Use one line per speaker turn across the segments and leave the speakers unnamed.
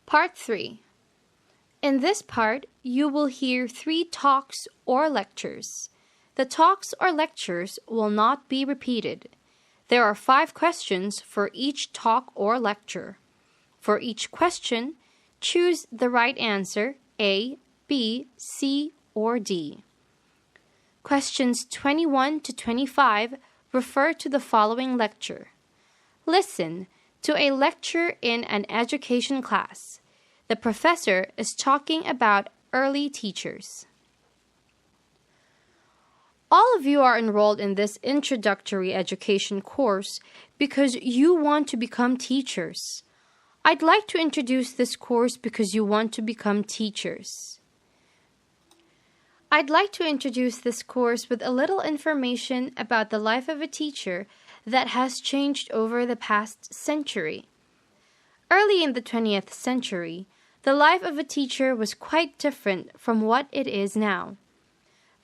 Part 3. In this part, you will hear 3 talks or lectures. The talks or lectures will not be repeated. There are 5 questions for each talk or lecture. For each question, choose the right answer A, B, C, or D. Questions 21 to 25 refer to the following lecture. Listen to a lecture in an education class. The professor is talking about early teachers. All of you are enrolled in this introductory education course because you want to become teachers. I'd like to introduce this course because you want to become teachers. I'd like to introduce this course with a little information about the life of a teacher that has changed over the past century. Early in the 20th century, the life of a teacher was quite different from what it is now.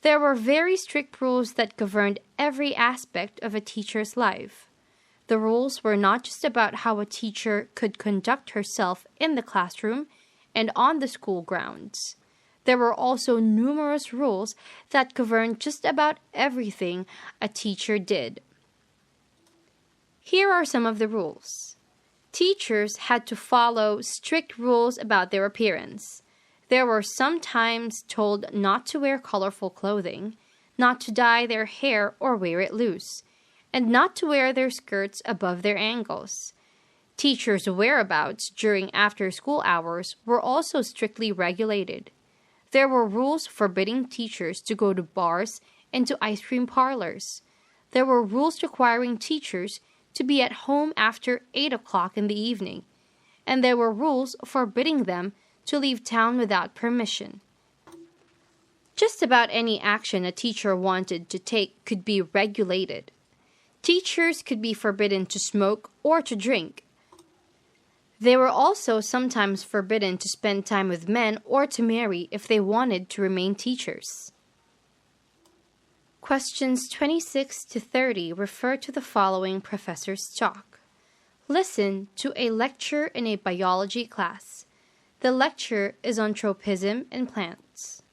There were very strict rules that governed every aspect of a teacher's life. The rules were not just about how a teacher could conduct herself in the classroom and on the school grounds. There were also numerous rules that governed just about everything a teacher did. Here are some of the rules. Teachers had to follow strict rules about their appearance. They were sometimes told not to wear colorful clothing, not to dye their hair or wear it loose, and not to wear their skirts above their ankles. Teachers' whereabouts during after-school hours were also strictly regulated. There were rules forbidding teachers to go to bars and to ice cream parlors. There were rules requiring teachers to be at home after 8 o'clock in the evening, and there were rules forbidding them to leave town without permission. Just about any action a teacher wanted to take could be regulated. Teachers could be forbidden to smoke or to drink. They were also sometimes forbidden to spend time with men or to marry if they wanted to remain teachers. Questions 26 to 30 refer to the following professor's talk. Listen to a lecture in a biology class. The lecture is on tropism in plants.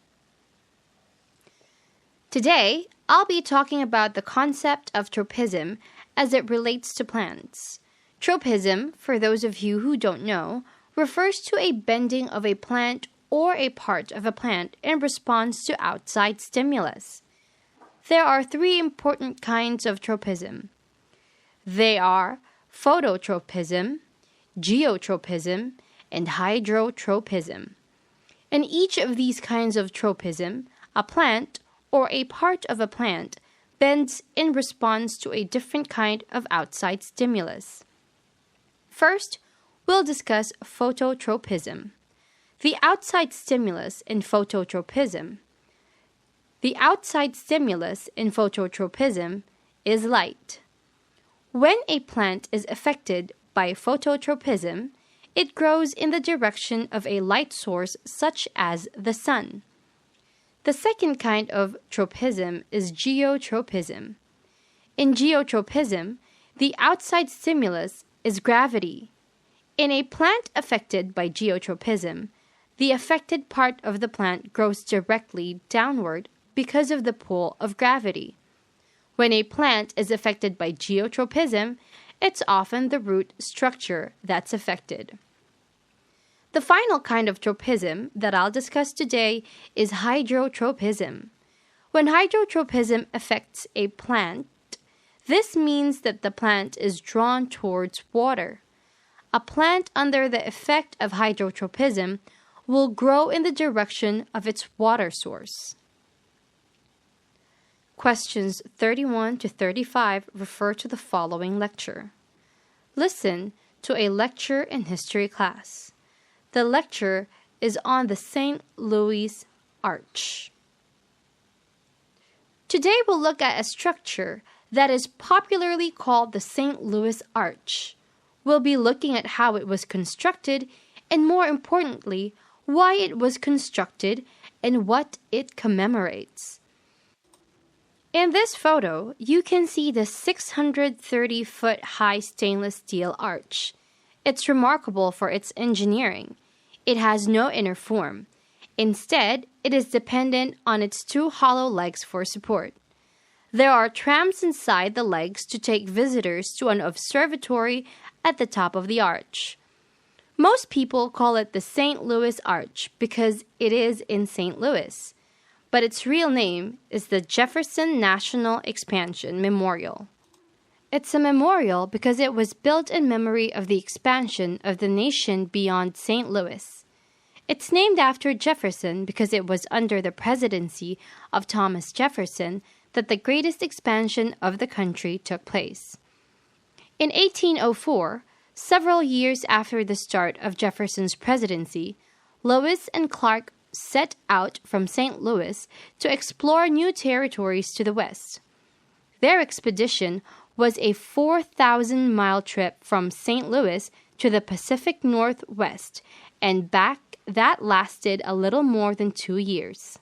Today, I'll be talking about the concept of tropism as it relates to plants. Tropism, for those of you who don't know, refers to a bending of a plant or a part of a plant in response to outside stimulus. There are 3 important kinds of tropism. They are phototropism, geotropism, and hydrotropism. In each of these kinds of tropism, a plant or a part of a plant bends in response to a different kind of outside stimulus. First, we'll discuss phototropism. The outside stimulus in phototropism. The outside stimulus in phototropism is light. When a plant is affected by phototropism, it grows in the direction of a light source such as the sun. The second kind of tropism is geotropism. In geotropism, the outside stimulus is gravity. In a plant affected by geotropism, the affected part of the plant grows directly downward because of the pull of gravity. When a plant is affected by geotropism, it's often the root structure that's affected. The final kind of tropism that I'll discuss today is hydrotropism. When hydrotropism affects a plant, this means that the plant is drawn towards water. A plant under the effect of hydrotropism will grow in the direction of its water source. Questions 31 to 35 refer to the following lecture. Listen to a lecture in history class. The lecture is on the St. Louis Arch. Today we'll look at a structure that is popularly called the St. Louis Arch. We'll be looking at how it was constructed and, more importantly, why it was constructed and what it commemorates. In this photo, you can see the 630-foot high stainless steel arch. It's remarkable for its engineering. It has no inner form. Instead, it is dependent on its two hollow legs for support. There are trams inside the legs to take visitors to an observatory at the top of the arch. Most people call it the St. Louis Arch because it is in St. Louis, but its real name is the Jefferson National Expansion Memorial. It's a memorial because it was built in memory of the expansion of the nation beyond St. Louis. It's named after Jefferson because it was under the presidency of Thomas Jefferson that the greatest expansion of the country took place. In 1804, several years after the start of Jefferson's presidency, Lewis and Clark set out from St. Louis to explore new territories to the west. Their expedition was a 4,000-mile trip from St. Louis to the Pacific Northwest and back that lasted a little more than 2 years.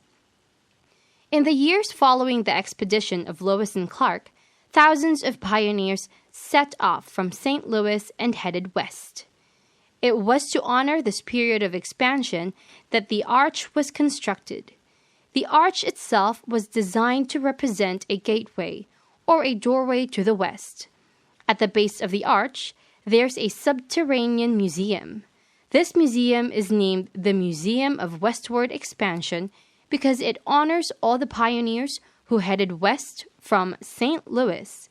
In the years following the expedition of Lewis and Clark, thousands of pioneers set off from St. Louis and headed west. It was to honor this period of expansion that the arch was constructed. The arch itself was designed to represent a gateway, or a doorway to the west. At the base of the arch, there's a subterranean museum. This museum is named the Museum of Westward Expansion because it honors all the pioneers who headed west from St. Louis.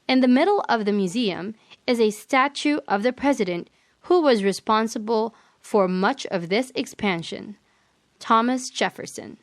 In the middle of the museum is a statue of the president who was responsible for much of this expansion, Thomas Jefferson.